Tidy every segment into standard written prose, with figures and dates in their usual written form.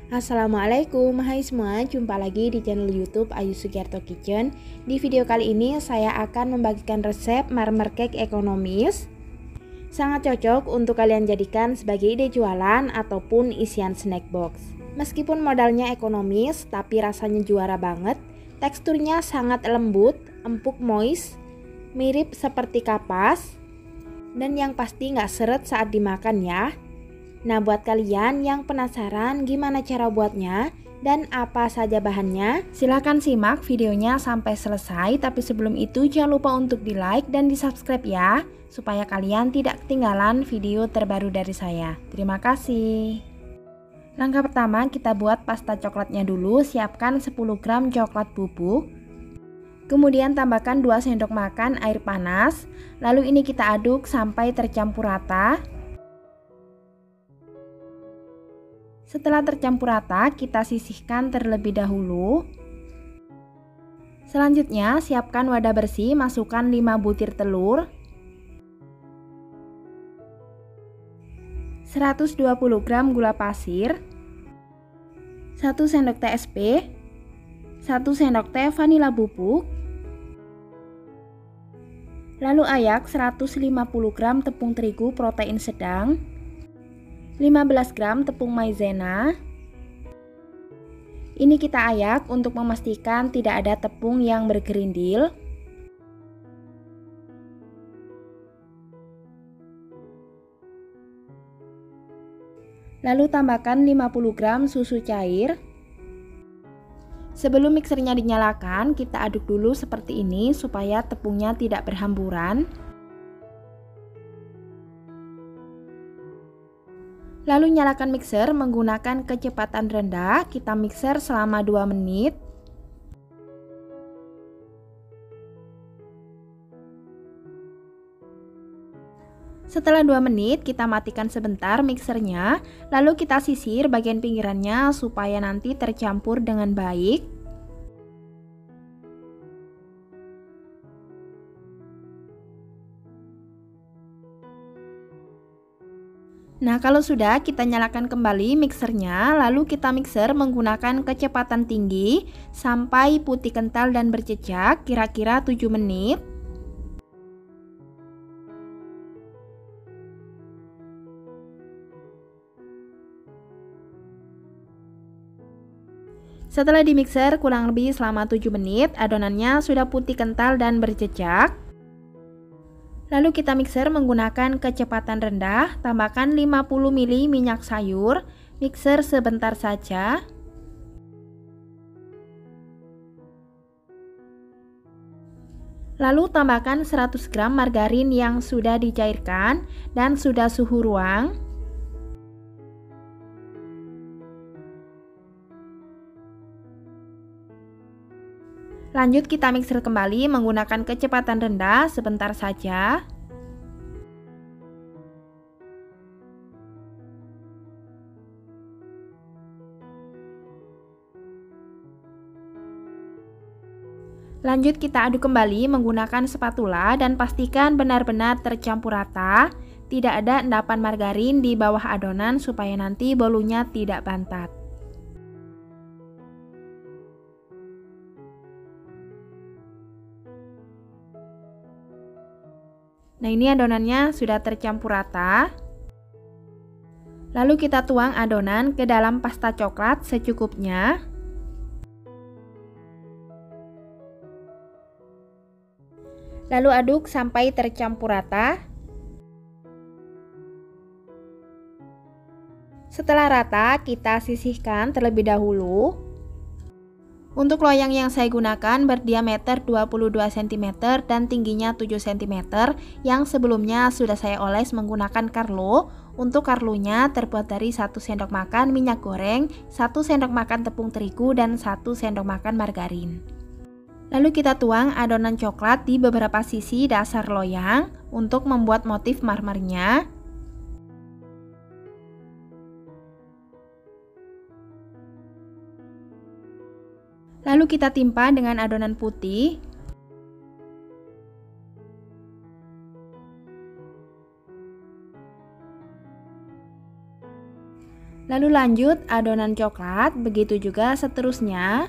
Assalamualaikum, hai semua, jumpa lagi di channel YouTube Ayu Sugiarto Kitchen. Di video kali ini saya akan membagikan resep marmer cake ekonomis. Sangat cocok untuk kalian jadikan sebagai ide jualan ataupun isian snack box. Meskipun modalnya ekonomis, tapi rasanya juara banget. Teksturnya sangat lembut, empuk moist, mirip seperti kapas, dan yang pasti nggak seret saat dimakan ya. Nah, buat kalian yang penasaran gimana cara buatnya dan apa saja bahannya, silahkan simak videonya sampai selesai. Tapi sebelum itu jangan lupa untuk di like dan di subscribe ya, supaya kalian tidak ketinggalan video terbaru dari saya. Terima kasih. Langkah pertama, kita buat pasta coklatnya dulu. Siapkan 10 gram coklat bubuk. Kemudian tambahkan 2 sendok makan air panas. Lalu ini kita aduk sampai tercampur rata. Setelah tercampur rata, kita sisihkan terlebih dahulu. Selanjutnya, siapkan wadah bersih, masukkan 5 butir telur, 120 gram gula pasir, 1 sendok teh SP, 1 sendok teh vanila bubuk, lalu ayak 150 gram tepung terigu protein sedang, 15 gram tepung maizena. Ini kita ayak untuk memastikan tidak ada tepung yang bergerindil. Lalu tambahkan 50 gram susu cair. Sebelum mixernya dinyalakan, kita aduk dulu seperti ini supaya tepungnya tidak berhamburan. Lalu nyalakan mixer menggunakan kecepatan rendah, kita mixer selama 2 menit. Setelah 2 menit, kita matikan sebentar mixernya, lalu kita sisir bagian pinggirannya supaya nanti tercampur dengan baik. Nah, kalau sudah, kita nyalakan kembali mixernya, lalu kita mixer menggunakan kecepatan tinggi sampai putih kental dan berjejak, kira-kira 7 menit. Setelah dimixer kurang lebih selama 7 menit, adonannya sudah putih kental dan berjejak. Lalu kita mixer menggunakan kecepatan rendah, tambahkan 50 ml minyak sayur, mixer sebentar saja. Lalu tambahkan 100 gram margarin yang sudah dicairkan dan sudah suhu ruang. Lanjut kita mixer kembali menggunakan kecepatan rendah sebentar saja. Lanjut kita aduk kembali menggunakan spatula dan pastikan benar-benar tercampur rata. Tidak ada endapan margarin di bawah adonan supaya nanti bolunya tidak bantat. Nah, ini adonannya sudah tercampur rata. Lalu kita tuang adonan ke dalam pasta coklat secukupnya. Lalu aduk sampai tercampur rata. Setelah rata, kita sisihkan terlebih dahulu. Untuk loyang yang saya gunakan berdiameter 22 cm dan tingginya 7 cm yang sebelumnya sudah saya oles menggunakan karlo. Untuk karlunya terbuat dari 1 sendok makan minyak goreng, 1 sendok makan tepung terigu, dan 1 sendok makan margarin. Lalu kita tuang adonan coklat di beberapa sisi dasar loyang untuk membuat motif marmernya. Lalu kita timpa dengan adonan putih. Lalu lanjut adonan coklat, begitu juga seterusnya.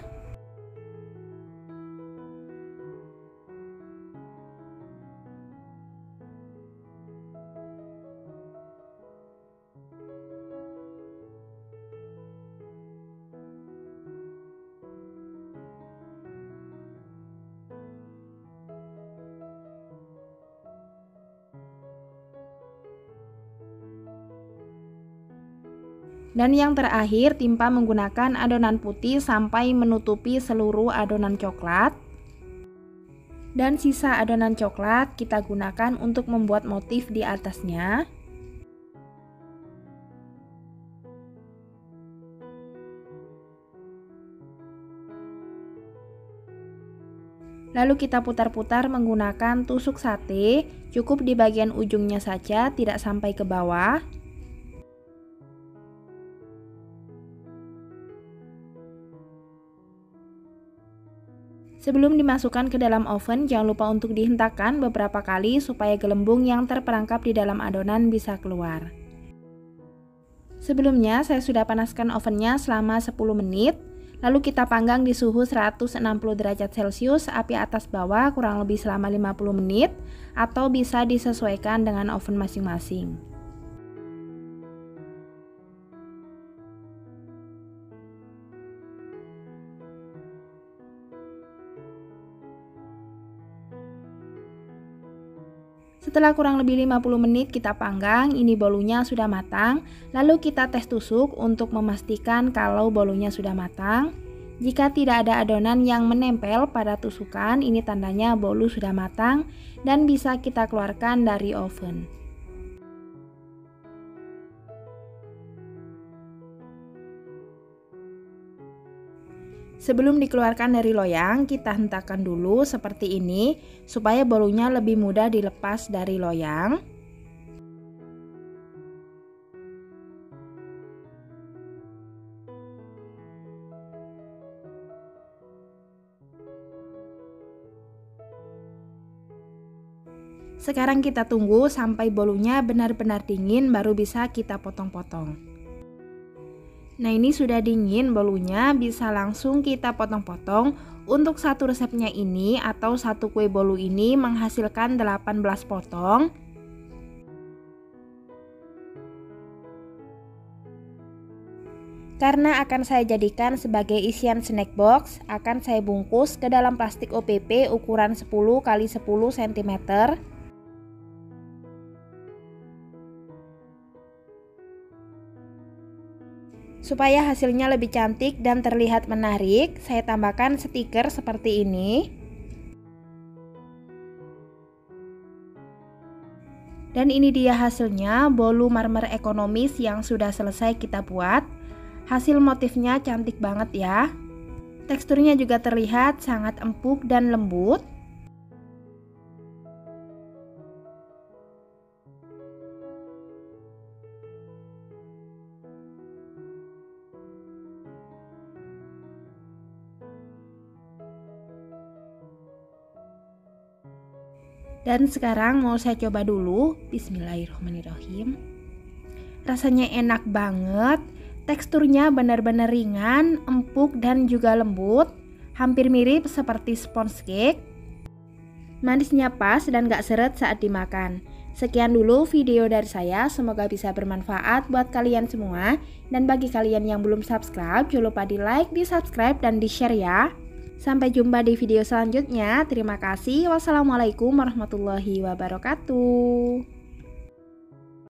Dan yang terakhir, timpa menggunakan adonan putih sampai menutupi seluruh adonan coklat. Dan sisa adonan coklat kita gunakan untuk membuat motif di atasnya. Lalu kita putar-putar menggunakan tusuk sate, cukup di bagian ujungnya saja, tidak sampai ke bawah. Sebelum dimasukkan ke dalam oven, jangan lupa untuk dihentakkan beberapa kali supaya gelembung yang terperangkap di dalam adonan bisa keluar. Sebelumnya saya sudah panaskan ovennya selama 10 menit, lalu kita panggang di suhu 160 derajat Celcius, api atas bawah kurang lebih selama 50 menit, atau bisa disesuaikan dengan oven masing-masing. Setelah kurang lebih 50 menit kita panggang, ini bolunya sudah matang. Lalu kita tes tusuk untuk memastikan kalau bolunya sudah matang. Jika tidak ada adonan yang menempel pada tusukan, ini tandanya bolu sudah matang dan bisa kita keluarkan dari oven. Sebelum dikeluarkan dari loyang, kita hentakkan dulu seperti ini supaya bolunya lebih mudah dilepas dari loyang. Sekarang kita tunggu sampai bolunya benar-benar dingin, baru bisa kita potong-potong. Nah, ini sudah dingin bolunya, bisa langsung kita potong-potong. Untuk satu resepnya ini atau satu kue bolu ini menghasilkan 18 potong. Karena akan saya jadikan sebagai isian snack box, akan saya bungkus ke dalam plastik OPP ukuran 10 x 10 cm. Supaya hasilnya lebih cantik dan terlihat menarik, saya tambahkan stiker seperti ini. Dan ini dia hasilnya, bolu marmer ekonomis yang sudah selesai kita buat. Hasil motifnya cantik banget ya. Teksturnya juga terlihat sangat empuk dan lembut. Dan sekarang mau saya coba dulu. Bismillahirrahmanirrahim. Rasanya enak banget. Teksturnya benar-benar ringan, empuk dan juga lembut. Hampir mirip seperti sponge cake. Manisnya pas dan gak seret saat dimakan. Sekian dulu video dari saya, semoga bisa bermanfaat buat kalian semua. Dan bagi kalian yang belum subscribe, jangan lupa di like, di subscribe, dan di share ya. Sampai jumpa di video selanjutnya. Terima kasih. Wassalamualaikum warahmatullahi wabarakatuh.